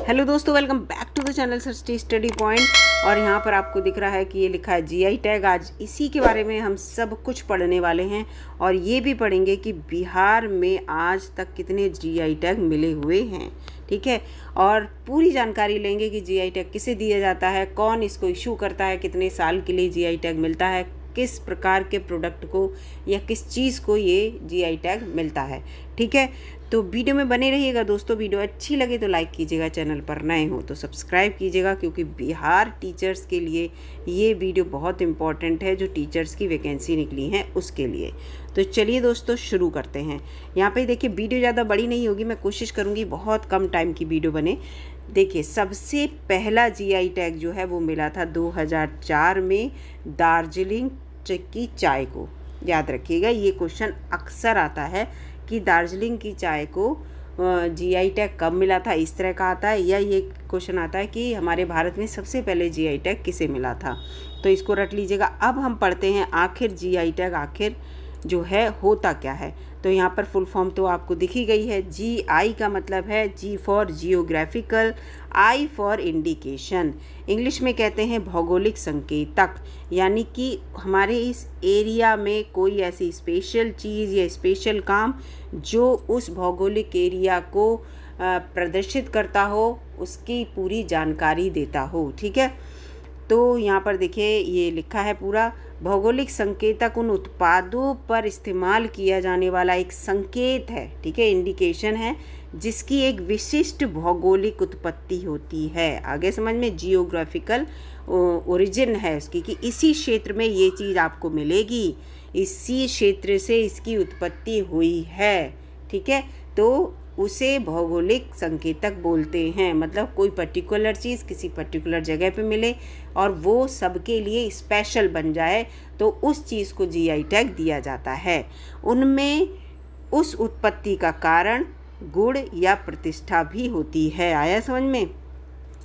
Hello दोस्तों, welcome back to the channel search study point. और यहाँ पर आपको दिख रहा है कि ये लिखा है जीआई टैग। आज इसी के बारे में हम सब कुछ पढ़ने वाले हैं और ये भी पढ़ेंगे कि बिहार में आज तक कितने जीआई टैग मिले हुए हैं। ठीक है, और पूरी जानकारी लेंगे कि जीआई टैग किसे दिया जाता है, कौन इसको इशू करता है, कितने साल के लिए जीआई टैग मिलता है, किस प्रकार के प्रोडक्ट को या किस चीज़ को ये जीआई टैग मिलता है। ठीक है, तो वीडियो में बने रहिएगा दोस्तों। वीडियो अच्छी लगे तो लाइक कीजिएगा, चैनल पर नए हो तो सब्सक्राइब कीजिएगा, क्योंकि बिहार टीचर्स के लिए ये वीडियो बहुत इम्पॉर्टेंट है, जो टीचर्स की वैकेंसी निकली है उसके लिए। तो चलिए दोस्तों शुरू करते हैं। यहाँ पे देखिए वीडियो ज़्यादा बड़ी नहीं होगी, मैं कोशिश करूँगी बहुत कम टाइम की वीडियो बने। देखिए, सबसे पहला जीआई टैग जो है वो मिला था 2004 में दार्जिलिंग की चाय को। याद रखिएगा, ये क्वेश्चन अक्सर आता है कि दार्जिलिंग की चाय को जीआई टैग कब मिला था, इस तरह का आता है, या ये क्वेश्चन आता है कि हमारे भारत में सबसे पहले जीआई टैग किसे मिला था। तो इसको रट लीजिएगा। अब हम पढ़ते हैं आखिर जीआई टैग आखिर जो है होता क्या है। तो यहाँ पर फुल फॉर्म तो आपको दिख ही गई है। जीआई का मतलब है G for geographical, I for indication. English में कहते हैं भौगोलिक संकेतक, यानी कि हमारे इस एरिया में कोई ऐसी स्पेशल चीज़ या स्पेशल काम जो उस भौगोलिक एरिया को प्रदर्शित करता हो, उसकी पूरी जानकारी देता हो। ठीक है, तो यहाँ पर देखिए ये लिखा है पूरा। भौगोलिक संकेतक उन उत्पादों पर इस्तेमाल किया जाने वाला एक संकेत है, ठीक है, इंडिकेशन है, जिसकी एक विशिष्ट भौगोलिक उत्पत्ति होती है। आगे समझ में, जियोग्राफिकल ओरिजिन है उसकी, कि इसी क्षेत्र में ये चीज़ आपको मिलेगी, इसी क्षेत्र से इसकी उत्पत्ति हुई है। ठीक है, तो उसे भौगोलिक संकेतक बोलते हैं। मतलब कोई पर्टिकुलर चीज़ किसी पर्टिकुलर जगह पे मिले और वो सबके लिए स्पेशल बन जाए, तो उस चीज़ को जीआई टैग दिया जाता है। उनमें उस उत्पत्ति का कारण, गुण या प्रतिष्ठा भी होती है। आया समझ में?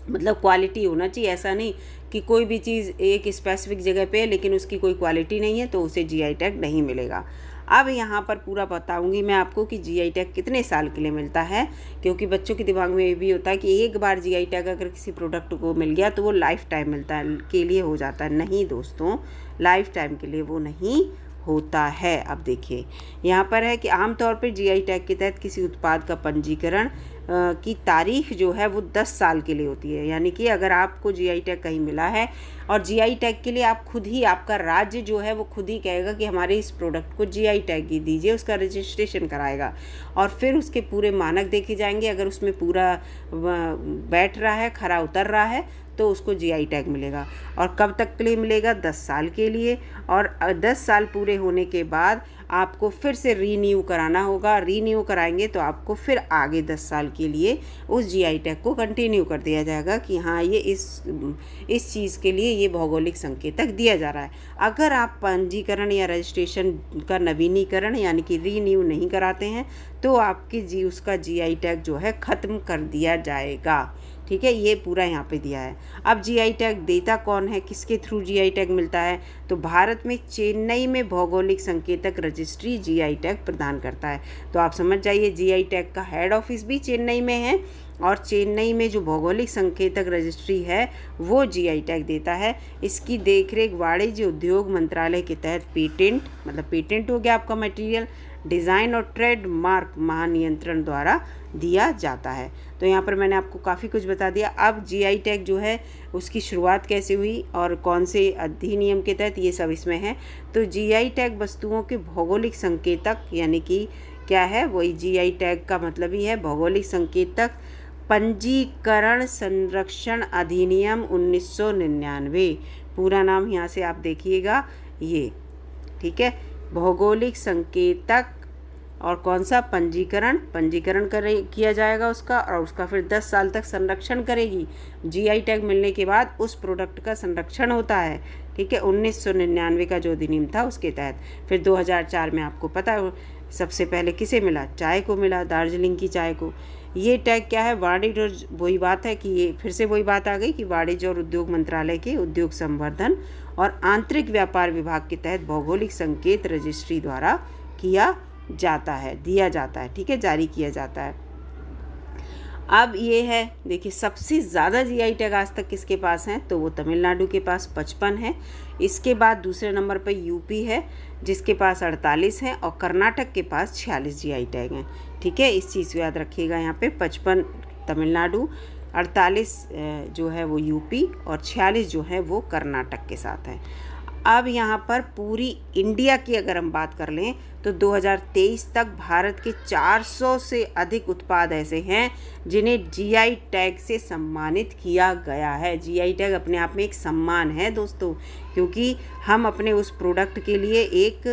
मतलब क्वालिटी होना चाहिए, ऐसा नहीं कि कोई भी चीज़ एक स्पेसिफिक जगह पे है लेकिन उसकी कोई क्वालिटी नहीं है तो उसे जीआई टैग नहीं मिलेगा। अब यहाँ पर पूरा बताऊंगी मैं आपको कि जीआई टैग कितने साल के लिए मिलता है, क्योंकि बच्चों के दिमाग में ये भी होता है कि एक बार जीआई टैग अगर किसी प्रोडक्ट को मिल गया तो वो लाइफ टाइम मिलता है के लिए हो जाता है। नहीं दोस्तों, लाइफ टाइम के लिए वो नहीं होता है। अब देखिए यहाँ पर है कि आमतौर पर जीआई टैग के तहत किसी उत्पाद का पंजीकरण की तारीख जो है वो 10 साल के लिए होती है। यानी कि अगर आपको जीआई टैग कहीं मिला है और जीआई टैग के लिए आप खुद ही, आपका राज्य जो है वो खुद ही कहेगा कि हमारे इस प्रोडक्ट को जीआई टैग दीजिए, उसका रजिस्ट्रेशन कराएगा और फिर उसके पूरे मानक देखे जाएंगे। अगर उसमें पूरा बैठ रहा है, खरा उतर रहा है, तो उसको जीआई टैग मिलेगा। और कब तक के लिए मिलेगा? 10 साल के लिए। और 10 साल पूरे होने के बाद आपको फिर से रीन्यू कराना होगा। रीन्यू कराएंगे तो आपको फिर आगे 10 साल के लिए उस जीआई टैग को कंटिन्यू कर दिया जाएगा कि हाँ, ये इस चीज़ के लिए ये भौगोलिक संकेतक दिया जा रहा है। अगर आप पंजीकरण या रजिस्ट्रेशन का नवीनीकरण यानी कि रीन्यू नहीं कराते हैं तो आपकी उसका जीआई टैग जो है ख़त्म कर दिया जाएगा। ठीक है, ये पूरा यहाँ पे दिया है। अब जीआई टैग देता कौन है, किसके थ्रू जीआई टैग मिलता है? तो भारत में चेन्नई में भौगोलिक संकेतक रजिस्ट्री जीआई टैग प्रदान करता है। तो आप समझ जाइए, जीआई टैग का हेड ऑफिस भी चेन्नई में है और चेन्नई में जो भौगोलिक संकेतक रजिस्ट्री है वो जीआई टैग देता है। इसकी देखरेख वाणिज्य उद्योग मंत्रालय के तहत पेटेंट, मतलब पेटेंट हो गया आपका मटेरियल, डिज़ाइन और ट्रेडमार्क महानियंत्रण द्वारा दिया जाता है। तो यहाँ पर मैंने आपको काफ़ी कुछ बता दिया। अब जीआई टैग जो है उसकी शुरुआत कैसे हुई और कौन से अधिनियम के तहत, ये सब इसमें है। तो जीआई टैग वस्तुओं के भौगोलिक संकेतक, यानी कि क्या है, वही जीआई टैग का मतलब ही है भौगोलिक संकेतक पंजीकरण संरक्षण अधिनियम 1999। पूरा नाम यहाँ से आप देखिएगा ये। ठीक है, भौगोलिक संकेतक और कौन सा, पंजीकरण किया जाएगा उसका, और उसका फिर 10 साल तक संरक्षण करेगी। जीआई टैग मिलने के बाद उस प्रोडक्ट का संरक्षण होता है। ठीक है, 1999 का जो अधिनियम था उसके तहत। फिर 2004 में आपको पता है सबसे पहले किसे मिला? चाय को मिला, दार्जिलिंग की चाय को। ये टैग क्या है? वाणिज्य, और वही बात है कि ये फिर से वही बात आ गई कि वाणिज्य और उद्योग मंत्रालय के उद्योग संवर्धन और आंतरिक व्यापार विभाग के तहत भौगोलिक संकेत रजिस्ट्री द्वारा किया जाता है, दिया जाता है। ठीक है, जारी किया जाता है। अब ये है, देखिए सबसे ज़्यादा जीआई टैग आज तक किसके पास हैं, तो वो तमिलनाडु के पास 55 है। इसके बाद दूसरे नंबर पर यूपी है जिसके पास 48 है और कर्नाटक के पास 46 जीआई टैग हैं। ठीक है, इस चीज़ को याद रखिएगा। यहाँ पे 55 तमिलनाडु, 48 जो है वो यूपी और 46 जो है वो कर्नाटक के साथ है। अब यहाँ पर पूरी इंडिया की अगर हम बात कर लें तो 2023 तक भारत के 400 से अधिक उत्पाद ऐसे हैं जिन्हें जीआई टैग से सम्मानित किया गया है। जीआई टैग अपने आप में एक सम्मान है दोस्तों, क्योंकि हम अपने उस प्रोडक्ट के लिए एक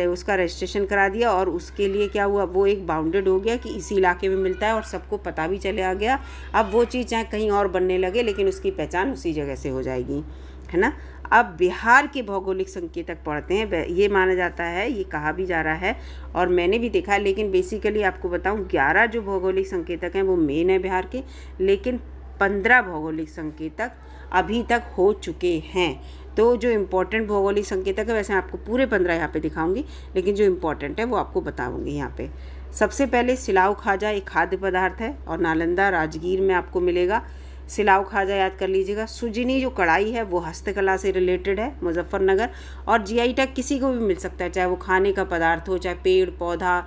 उसका रजिस्ट्रेशन करा दिया और उसके लिए क्या हुआ, वो एक बाउंडेड हो गया कि इसी इलाके में मिलता है और सबको पता भी चले आ गया। अब वो चीज़ चाहे कहीं और बनने लगे लेकिन उसकी पहचान उसी जगह से हो जाएगी, है ना। अब बिहार के भौगोलिक संकेतक पढ़ते हैं। ये माना जाता है, ये कहा भी जा रहा है और मैंने भी देखा है, लेकिन बेसिकली आपको बताऊं 11 जो भौगोलिक संकेतक हैं वो मेन है बिहार के, लेकिन 15 भौगोलिक संकेतक अभी तक हो चुके हैं। तो जो इम्पोर्टेंट भौगोलिक संकेतक है, वैसे आपको पूरे 15 यहाँ पे दिखाऊंगी, लेकिन जो इम्पोर्टेंट है वो आपको बताऊंगी यहाँ पे। सबसे पहले सिलाव खाजा एक खाद्य पदार्थ है और नालंदा राजगीर में आपको मिलेगा। सिलाव खाजा याद कर लीजिएगा। सुजनी जो कढ़ाई है वो हस्तकला से रिलेटेड है, मुजफ्फरनगर। और जीआई टैग किसी को भी मिल सकता है, चाहे वो खाने का पदार्थ हो, चाहे पेड़ पौधा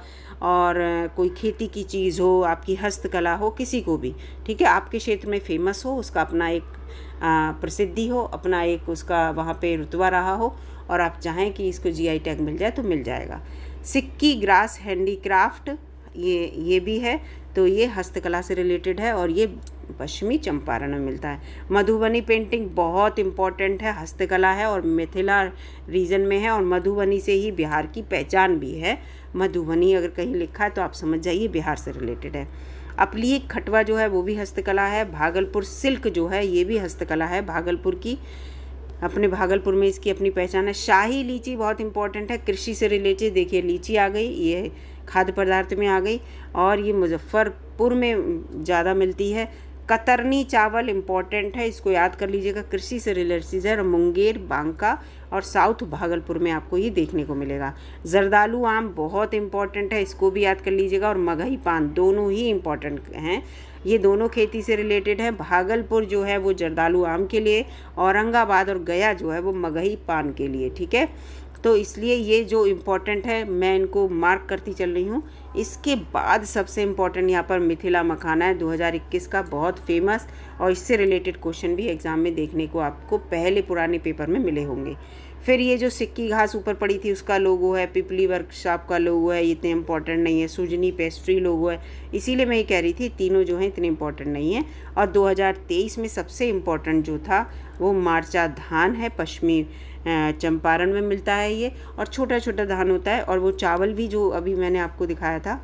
और कोई खेती की चीज़ हो, आपकी हस्तकला हो, किसी को भी। ठीक है, आपके क्षेत्र में फेमस हो, उसका अपना एक प्रसिद्धि हो, अपना एक उसका वहाँ पे रुतबा रहा हो और आप चाहें कि इसको जीआई टैग मिल जाए तो मिल जाएगा। सिक्की ग्रास हैंडीक्राफ्ट ये भी है, तो ये हस्तकला से रिलेटेड है और ये पश्चिमी चंपारण में मिलता है। मधुबनी पेंटिंग बहुत इम्पॉर्टेंट है, हस्तकला है और मिथिला रीजन में है और मधुबनी से ही बिहार की पहचान भी है। मधुबनी अगर कहीं लिखा है तो आप समझ जाइए बिहार से रिलेटेड है। अपलीक खटवा जो है वो भी हस्तकला है। भागलपुर सिल्क जो है ये भी हस्तकला है भागलपुर की, अपने भागलपुर में इसकी अपनी पहचान है। शाही लीची बहुत इंपॉर्टेंट है, कृषि से रिलेटेड। देखिए लीची आ गई, ये खाद्य पदार्थ में आ गई और ये मुजफ्फरपुर में ज़्यादा मिलती है। कतरनी चावल इम्पॉर्टेंट है, इसको याद कर लीजिएगा, कृषि से रिलेटेड है। मुंगेर, बांका और साउथ भागलपुर में आपको ये देखने को मिलेगा। जर्दालू आम बहुत इम्पॉर्टेंट है, इसको भी याद कर लीजिएगा। और मगही पान दोनों ही इम्पॉर्टेंट हैं, ये दोनों खेती से रिलेटेड है। भागलपुर जो है वो जर्दालू आम के लिए, औरंगाबाद और गया जो है वो मगही पान के लिए। ठीक है, तो इसलिए ये जो इम्पोर्टेंट है मैं इनको मार्क करती चल रही हूँ। इसके बाद सबसे इम्पोर्टेंट यहाँ पर मिथिला मखाना है 2021 का, बहुत फेमस, और इससे रिलेटेड क्वेश्चन भी एग्ज़ाम में देखने को आपको पहले पुराने पेपर में मिले होंगे। फिर ये जो सिक्की घास ऊपर पड़ी थी उसका लोगो है, पिपली वर्कशॉप का लोगो है, ये इतने इंपॉर्टेंट नहीं है। सुजनी पेस्ट्री लोगो है, इसीलिए मैं ये कह रही थी तीनों जो हैं इतने इंपॉर्टेंट नहीं है। और 2023 में सबसे इम्पॉर्टेंट जो था वो मार्चा धान है, पश्चिमी चंपारण में मिलता है ये, और छोटा छोटा धान होता है। और वो चावल भी जो अभी मैंने आपको दिखाया था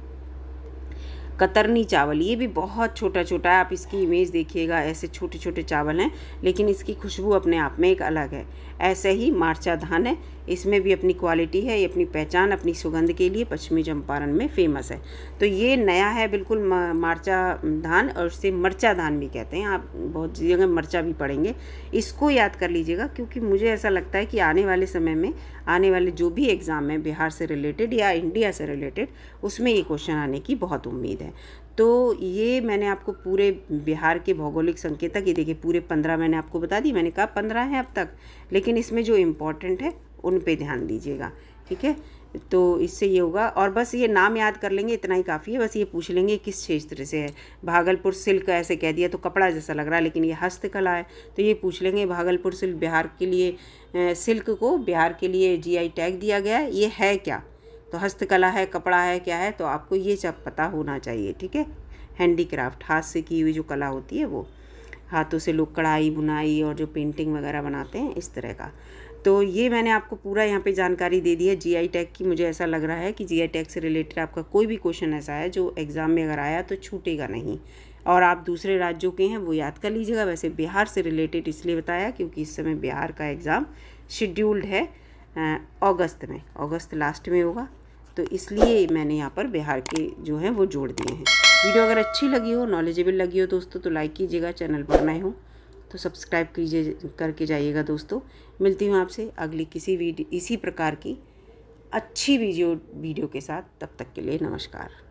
कतरनी चावल, ये भी बहुत छोटा छोटा है, आप इसकी इमेज देखिएगा, ऐसे छोटे छोटे चावल हैं, लेकिन इसकी खुशबू अपने आप में एक अलग है। ऐसे ही मार्चा धान है, इसमें भी अपनी क्वालिटी है, ये अपनी पहचान, अपनी सुगंध के लिए पश्चिमी चंपारण में फेमस है। तो ये नया है बिल्कुल मार्चा धान, और इसे मरचा धान भी कहते हैं, आप बहुत जगह मरचा भी पढ़ेंगे। इसको याद कर लीजिएगा, क्योंकि मुझे ऐसा लगता है कि आने वाले समय में आने वाले जो भी एग्ज़ाम है बिहार से रिलेटेड या इंडिया से रिलेटेड, उसमें ये क्वेश्चन आने की बहुत उम्मीद है। तो ये मैंने आपको पूरे बिहार के भौगोलिक संकेतक, ये देखिए पूरे 15 मैंने आपको बता दी, मैंने कहा 15 हैं अब तक, लेकिन इसमें जो इम्पोर्टेंट है उन पे ध्यान दीजिएगा। ठीक है, तो इससे ये होगा, और बस ये नाम याद कर लेंगे, इतना ही काफ़ी है। बस ये पूछ लेंगे किस क्षेत्र से है। भागलपुर सिल्क ऐसे कह दिया तो कपड़ा जैसा लग रहा है, लेकिन ये हस्तकला है, तो ये पूछ लेंगे भागलपुर सिल्क बिहार के लिए, सिल्क को बिहार के लिए जीआई टैग दिया गया है, ये है क्या, तो हस्तकला है, कपड़ा है, क्या है, तो आपको ये सब पता होना चाहिए। ठीक है, हैंडीक्राफ्ट, हाथ से की हुई जो कला होती है, वो हाथों से लोग कढ़ाई बुनाई और जो पेंटिंग वगैरह बनाते हैं, इस तरह का। तो ये मैंने आपको पूरा यहाँ पे जानकारी दे दी है जीआई टैग की। मुझे ऐसा लग रहा है कि जीआई टैग से रिलेटेड आपका कोई भी क्वेश्चन ऐसा है जो एग्ज़ाम में अगर आया तो छूटेगा नहीं, और आप दूसरे राज्यों के हैं वो याद कर लीजिएगा। वैसे बिहार से रिलेटेड इसलिए बताया क्योंकि इस समय बिहार का एग्ज़ाम शेड्यूल्ड है अगस्त में, अगस्त लास्ट में होगा, तो इसलिए मैंने यहाँ पर बिहार के जो हैं वो जोड़ दिए हैं। वीडियो अगर अच्छी लगी हो, नॉलेजेबल लगी हो दोस्तों, तो लाइक कीजिएगा। चैनल पर नए हो तो सब्सक्राइब कीजिए, करके जाइएगा दोस्तों। मिलती हूँ आपसे अगली किसी वीडियो इसी प्रकार की अच्छी वीडियो के साथ, तब तक के लिए नमस्कार।